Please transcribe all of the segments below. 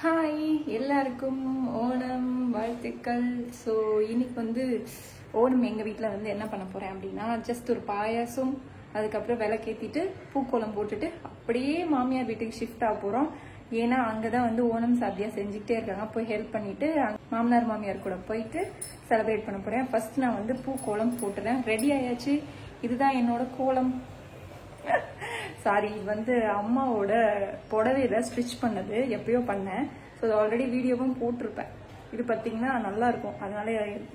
Hi எல்லாருக்கும் ஓணம் வாழ்த்துக்கள். So இன்னைக்கு ஓணம் எங்கள் வீட்டில் என்ன பண்ண போகிறேன் அப்படின்னா, ஜஸ்ட் ஒரு பாயாசம், அதுக்கப்புறம் விளக்கேற்றிட்டு பூக்கோலம் போட்டுட்டு அப்படியே மாமியார் வீட்டுக்கு ஷிஃப்ட் ஆக போகிறோம். ஏன்னா அங்கே தான் ஓணம் சாத்தியா செஞ்சுக்கிட்டே இருக்காங்க. போய் ஹெல்ப் பண்ணிட்டு மாமனார் மாமியார் கூட போயிட்டு செலிப்ரேட் பண்ண போகிறேன். ஃபர்ஸ்ட் நான் பூக்கோலம் போட்டுறேன். ரெடி ஆயாச்சு. இதுதான் என்னோட கோலம். சாரி, அம்மாவோட புடவையில ஸ்டிச் பண்ணது, எப்பயோ பண்ணேன். ஸோ அது ஆல்ரெடி வீடியோவும் போட்டிருப்பேன். இது பார்த்தீங்கன்னா நல்லா இருக்கும். அதனால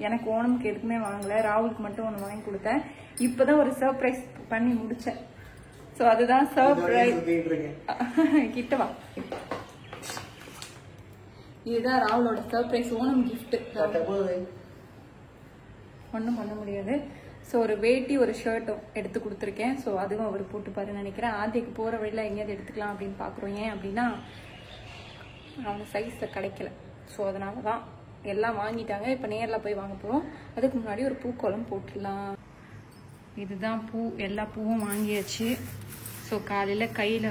எனக்கு ஓணம்க்கு எதுக்குமே வாங்கல, ராகுலுக்கு மட்டும் ஒன்று வாங்கி கொடுத்தேன். இப்போதான் ஒரு சர்ப்ரைஸ் பண்ணி முடிச்சேன். ஸோ அதுதான் சர்ப்ரைஸ். கிட்டவா, இதுதான் ராகுலோட சர்ப்ரைஸ் ஓணம் கிஃப்ட். ஒன்றும் பண்ண முடியாது. ஸோ ஒரு வேட்டி ஒரு ஷர்ட்டும் எடுத்து கொடுத்துருக்கேன். ஸோ அதுவும் அவர் போட்டுப்பாருன்னு நினைக்கிறேன். ஆதிக்கு போகிற வழியில் எங்கேயாவது எடுத்துக்கலாம் அப்படின்னு பார்க்குறோம். ஏன் அப்படின்னா அவங்க சைஸில் கிடைக்கல. ஸோ அதனால தான் எல்லாம் வாங்கிட்டாங்க. இப்போ நேரில் போய் வாங்க போகிறோம். அதுக்கு முன்னாடி ஒரு பூக்கோலம் போட்டுடலாம். இதுதான் பூ. எல்லா பூவும் வாங்கியாச்சு. ஸோ காலையில் கையில்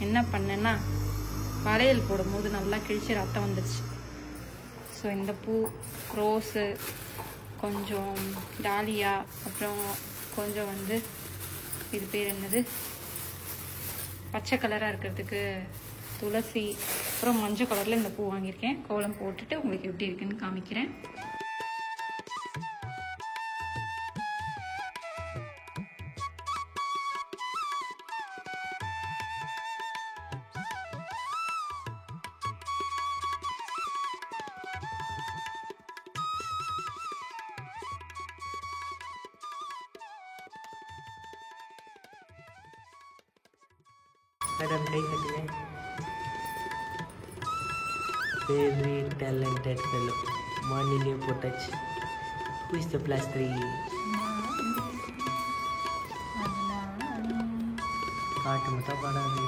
என்ன பண்ணேன்னா, வளையல் போடும்போது நல்லா கிழிச்சு ரத்தம் வந்துடுச்சு. ஸோ இந்த பூ, ரோஸு, கொஞ்சம் டாலியா, அப்புறம் கொஞ்சம் இது பேர் என்னது, பச்சை கலராக இருக்கிறதுக்கு துளசி, அப்புறம் மஞ்சள் கலரில் இந்த பூ வாங்கியிருக்கேன். கோலம் போட்டுட்டு உங்களுக்கு எப்படி இருக்குன்னு காமிக்கிறேன். Madam, very talented fellow. Morning you put touch. Who is the plus 3? काट मत पड़ा भी.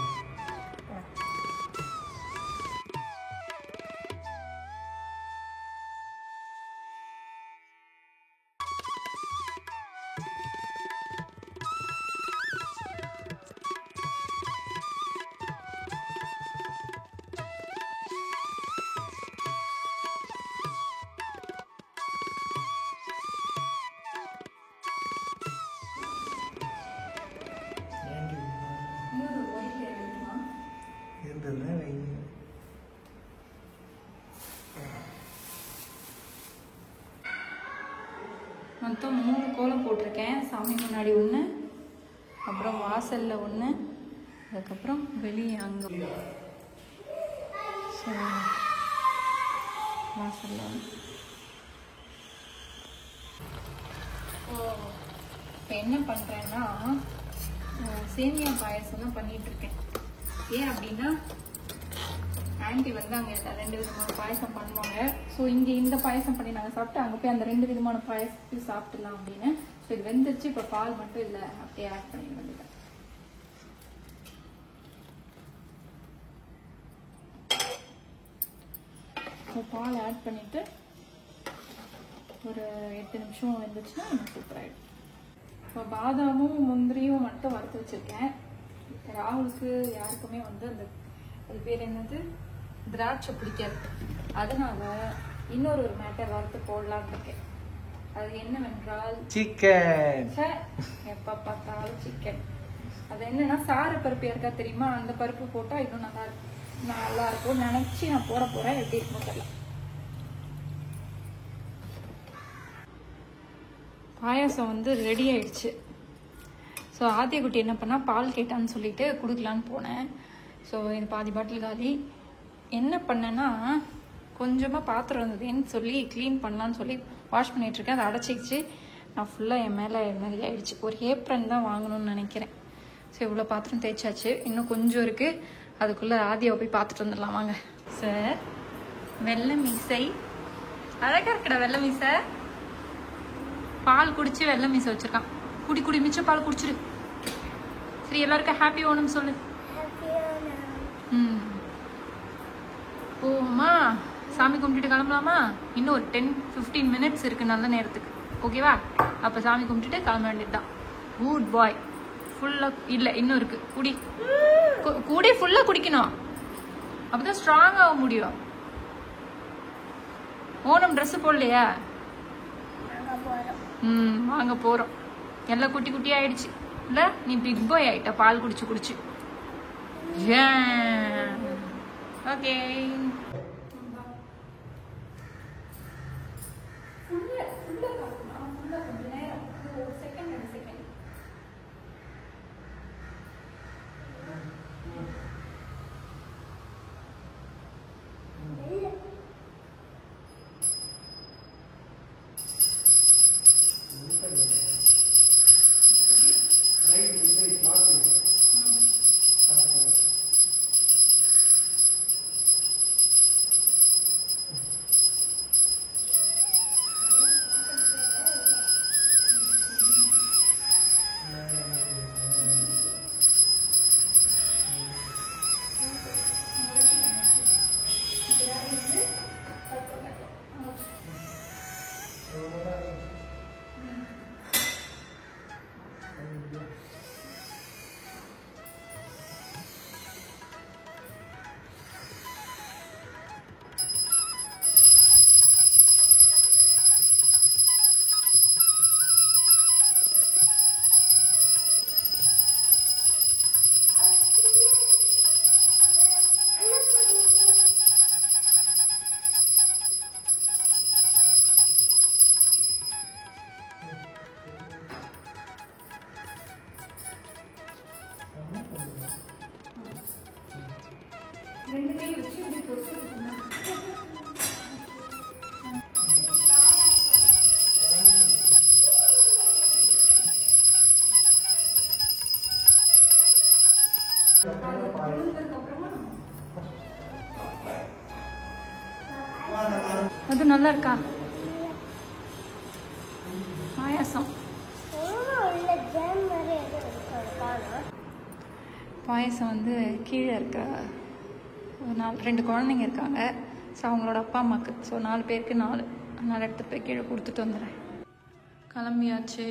மொத்தம் 3 கோலம் போட்டிருக்கேன். சாமி முன்னாடி ஒன்று, அப்புறம் வாசலில் ஒன்று, அதுக்கப்புறம் வெளியே அங்கே. ஸோ வாசலில் ஒன்று. இப்போ என்ன பண்ணுறேன்னா, சேமியா பாயசம் தான் பண்ணிகிட்ருக்கேன். ஏன் அப்படின்னா ஆண்டி அங்கே 2 விதமான பாயசம் பண்ணுவாங்க. ஸோ இங்கே இந்த பாயசம் பண்ணி நாங்கள் சாப்பிட்டு அங்கே போய் அந்த 2 விதமான பாயசத்தையும் சாப்பிடலாம் அப்படின்னு. ஸோ இது வெந்துருச்சு. இப்போ பால் மட்டும் இல்லை, அப்படியே ஆட் பண்ணி வந்துட்டேன். ஸோ பால் ஆட் பண்ணிட்டு ஒரு 8 நிமிஷம் வெந்துச்சுன்னா எனக்கு சூப்பராகிடும். இப்போ பாதாமும் முந்திரியும் மட்டும் வறுத்து வச்சிருக்கேன். ராகுலுக்கு யாருக்குமே அந்த அது பேர் என்னது, திராட்சை பிடிக்காது. அதனால இன்னொரு மேட்டர் வறுத்து போடலான்னு இருக்கேன். அது என்னவென்றால் சிக்கன். எப்ப பார்த்தாலும் சிக்கன். அது என்னன்னா, சாறு பருப்பு இருக்கா தெரியுமா, அந்த பருப்பு போட்டா இன்னும் நல்லா இருக்கும் நினைச்சு நான் போட போறேன். எப்படி இருக்கும் தெரியல. பாயாசம் ரெடி ஆயிடுச்சு. ஸோ ஆத்தியக்குட்டி என்ன பண்ணா, பால் கேட்டான்னு சொல்லிட்டு கொடுக்கலான்னு போனேன். ஸோ இது பாதி பாட்டில் காலி. என்ன பண்ணேன்னா, கொஞ்சமாக பாத்திரம் இருந்ததுன்னு சொல்லி க்ளீன் பண்ணலான்னு சொல்லி வாஷ் பண்ணிகிட்ருக்கேன். அதை அடைச்சிக்கிச்சு. நான் ஃபுல்லாக என் மேலே மாதிரி ஆயிடுச்சு. ஒரு ஏப்ரன் தான் வாங்கணும்னு நினைக்கிறேன். ஸோ இவ்வளோ பாத்திரம் தேய்ச்சாச்சு. இன்னும் கொஞ்சம் இருக்குது. அதுக்குள்ளே ஆதியாவை போய் பார்த்துட்டு வந்துடலாம் வாங்க. சார், வெள்ளை மீசை அழகாக இருக்கடா. வெள்ளை மீசை பால் குடிச்சு வெள்ளை மீசை வச்சுருக்கான். குடி மிச்சம் பால் குடிச்சிரு. சரி, எல்லாருக்கும் ஹாப்பி ஓணம் சொல்லு. போமா, சாமி கும்பிட்டுட்டு கிளம்பலாமா? இன்னும் ஒரு 10-15 மினிட்ஸ் இருக்கு நல்ல நேரத்துக்கு. ஓகேவா? அப்போ சாமி கும்பிட்டுட்டு கிளம்ப வேண்டியது தான். குட் பாய். ஃபுல்லாக இல்லை, இன்னும் இருக்கு. குடி ஃபுல்லாக குடிக்கணும். அப்பதான் ஸ்ட்ராங் ஆக முடியும். ஓணம் ட்ரெஸ் போடலையா? வாங்க போறோம். எல்லாம் குட்டி குட்டி ஆயிடுச்சு இல்ல? நீ பிக் பாய் ஆயிட்ட பால் குடிச்சு குடிச்சு. ஓகே அது நல்லா இருக்கா? பாயாசம் பாயசம் வந்து கீழே இருக்க 2 குழந்தைங்க இருக்காங்க. ஸோ அவங்களோட அப்பா அம்மாவுக்கு. ஸோ 4 பேருக்கு 4. அதனால் எடுத்துகிட்டு போய் கீழே கொடுத்துட்டு வந்துடுறேன். கிளம்பியாச்சு.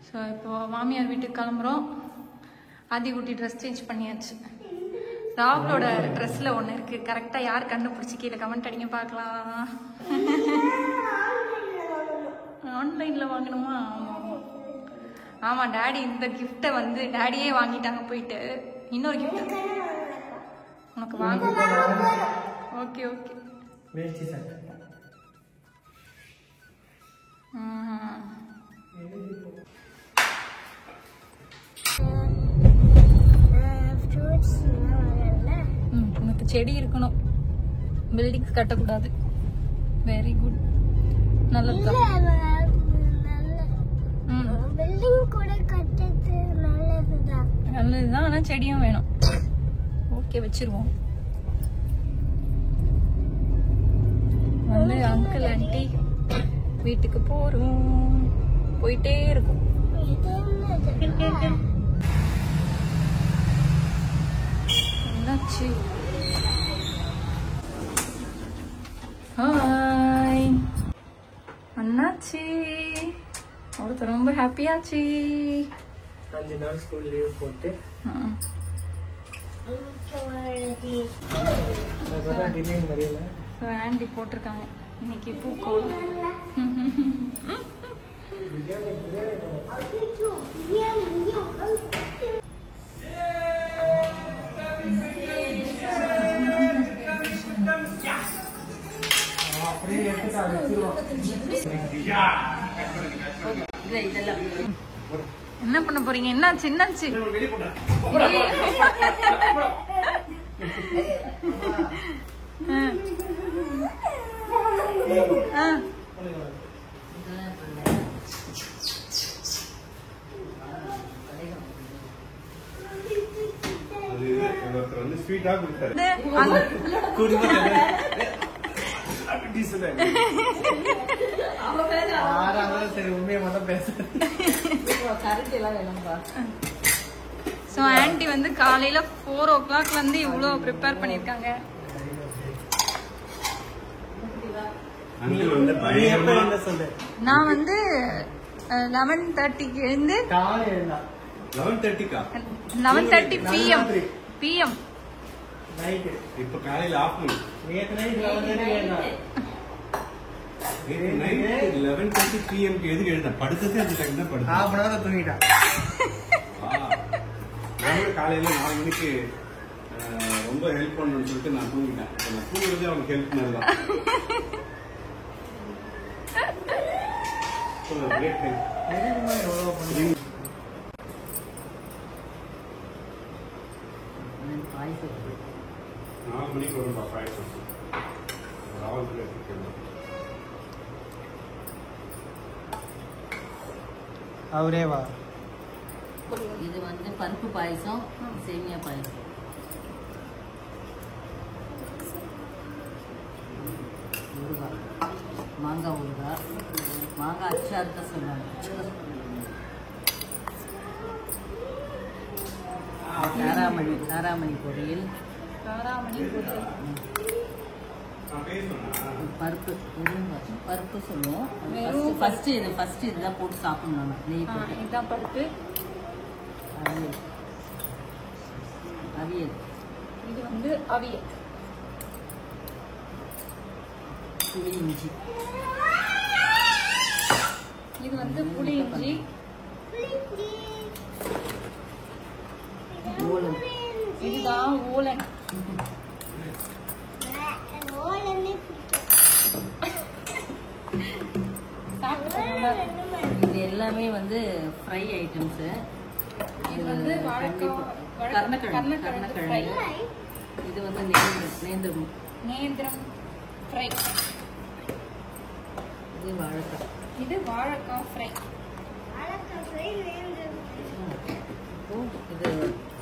ஸோ இப்போ மாமியார் வீட்டுக்கு கிளம்புறோம். ஆதிகுட்டி ட்ரெஸ் சேஞ்ச் பண்ணியாச்சு. ராகுலோட ட்ரெஸ்ஸில் ஒன்று இருக்குது. கரெக்டாக யார் கண்டுபிடிச்சி கீழே கமெண்ட் அடிங்க பார்க்கலாம். ஆன்லைனில் வாங்கணுமா? ஆமாம் டேடி இந்த கிஃப்டை வந்து டேடியே வாங்கிட்டாங்க போயிட்டு. இன்னொரு கிஃப்ட் உனக்கு வாங்க. Okay okay. உனக்கு செடி இருக்கணும். பில்டிங்ஸ் கட்டக்கூடாது. Very good. நல்லதுதான். நல்லதுதான். ஆனா செடியும் வேணும். ஓகே வச்சிருவோம். வந்து அங்கிள் ஆண்டி வீட்டுக்கு போறோம். போயிட்டே இருக்கும். என்னாச்சு? ஹாய் அண்ணாச்சி. ஒருத்தர் ரொம்ப ஹாப்பியாச்சு. 5 நாள் ஸ்கூல் லீவ் போட்டு ஆண்டி போட்டிருக்காங்க இன்னைக்கு பூக்கோள். என்ன பண்ண போறீங்க? என்னாச்சு? என்னாச்சு? ஸ்வீட்டா கொடுத்தாரு. சரி உண்மையை மட்டும் பேசுறேன். ஸோ ஆண்டி வந்து காலையில 4 o'clock வந்து இவ்வளோ ப்ரிப்பேர் பண்ணியிருக்காங்க. நான் வந்து 11:30க்கு எழுந்து 11:30 PM இப்ப காலையில ஆஃப் பண்ணு. நைட் 11:30 PM எதுக்கு எழுந்தேன்? படுத்ததே அந்த டைம் தான் படுத்தேன். half an hour தூங்கிட்டான். காலையில 4 மணிக்கு ரொம்ப ஹெல்ப் பண்ணணும்னு சொல்லிட்டு நான் தூங்கிட்டேன். நான் தூங்குறதே அவனுக்கு ஹெல்ப் பண்ணலாம். Great time. 4 மணிக்கு வரும் பாயிண்ட். அவரே வா. இது வந்து பருப்பு பாயசம், சேமியா பாயசம். ஊறுகாய், மாங்காய் ஊறுகாய், மாங்காய் அச்சாறு தான் சொல்லுவாங்க. காராமணி பொரியல், பருப்பு பருப்பு சொல்லுவோம். ஃபர்ஸ்ட் இதுதான் போட்டு சாப்பிடணும். நெய் போட்டு இதுதான் பருப்பு. அவியல், இது வந்து அவியல். புளி இஞ்சி, இது வந்து புளி இஞ்சி. ஓலம், இதுதான் ஓலன். இது எல்லாமே வந்து ஃப்ரை ஐட்டம்ஸு. இது வந்து கருணக்கிழங்கு. இது வந்து நேந்திரம் ஃப்ரை. இது வாழைக்காய். இது வாழைக்காய் ஃப்ரை. இது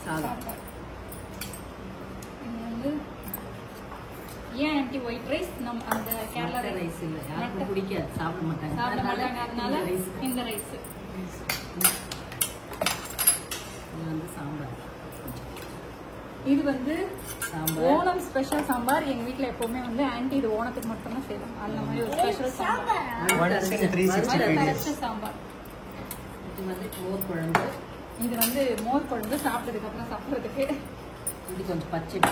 சாதம். இது வந்து ஏன் ஆன்டி ஒயிட் ரைஸ்? நம்ம அந்த கேரளா ரைஸ் இல்லை, யாருக்கும் பிடிக்காது, சாப்பிட மாட்டாங்க. அதனால இந்த ரைஸ். இது வந்து சாம்பார். இது வந்து சாம்பார் ஓணம் ஸ்பெஷல் சாம்பார். எங்க வீட்ல எப்பவுமே வந்து ஆன்டி இது ஓணத்துக்கு மட்டும் தான் செய்வோம். அந்த மாதிரி ஒரு ஸ்பெஷல் சாம்பார். 365 days. சாம்பார். இது வந்து மோர் குழம்பு. இது வந்து மோர் குழம்பு சாப்பிட்டதுக்கு அப்புறம் சாப்பிடுறதுக்கு. இது கொஞ்சம் பச்சடி.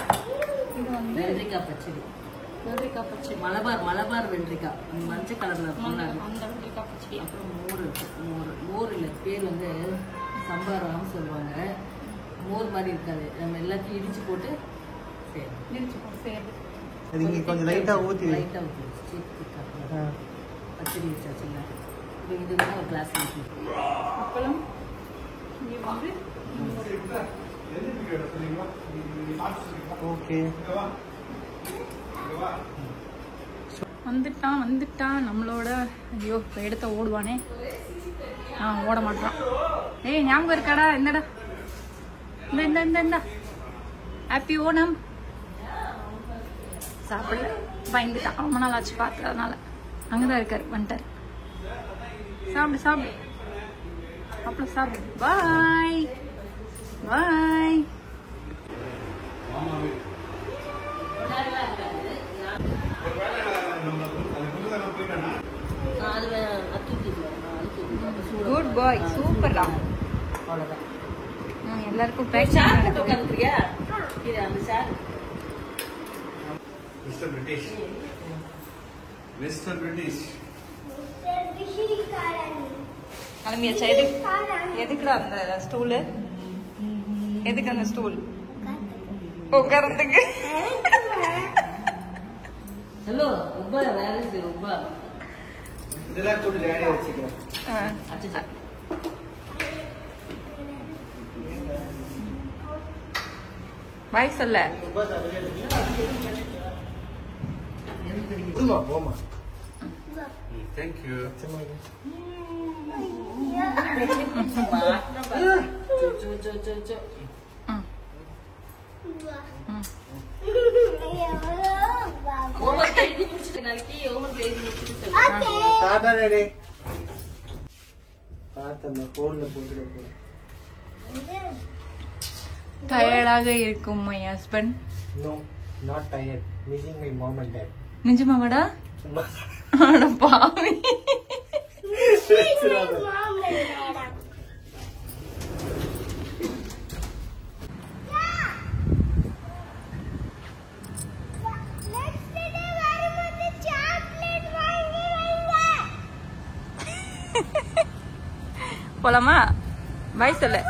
இது வந்து வெள்ளரிக்காய் பச்சடி. வெள்ளரிக்காய் பச்சடி. மலபார் வெள்ளரிக்காய், மஞ்சள் கலர்ல இருக்கும். அந்த வெள்ளரிக்காய் பச்சடி. அப்புறம் மோர் இருக்கு. மோர் இல்லை, பேர் வந்து சம்பாரம் சொல்லுவாங்க. மோர் மாதிரி இருக்காது, நம்ம எல்லாத்தையும் இடிச்சு போட்டு அது இங்க கொஞ்சம் லைட்டா ஊத்தி பச்சடி வச்சாச்சுங்க. இப்போ இது வந்து ஒரு கிளாஸ் ஊற்றி அப்பளம். இது வந்து ஓகே. வந்துட்டான் நம்மளோட. ஐயோ எடுத்த ஓடுவானே. ஓட மாட்டான். ஏய் ஞாபகம் இருக்காடா? என்னடா இந்த ஹாப்பி ஓணம். சாப்பிடல, பயந்துட்டான். ரொம்ப நாள் ஆச்சு பார்த்ததுனால. அங்கதான் இருக்காரு, வந்துட்டாரு. சாப்பிடு அப்புறம் சாப்பிடு. பாய். குட் பாய், சூப்பர் தான். அவ்வளோதான். எல்லாருக்கும் உட்காந்துக்கிறியா? இது அந்த சார் மிஸ்டர் பிரிட்டிஷ் கிளம்பியாச்சா? எதுக்குடா அந்த ஸ்டூலு? எதுக்கு அந்த ஸ்டூல்? உட்கார்றதுக்கு. ஹலோ உப்பா, வேலை இருக்கு உப்பா. இதெல்லாம் கூட ரெடியா வச்சுக்கிறேன். அச்சா பாய் சொல்ல. போமா. தேங்க்யூ. டயர்டாக இருக்கும் my husband. No, not tired. Missing my mom and dad. நிஜமாவாடா? அட பாவி. போலாமா? பாய் சொல்லு.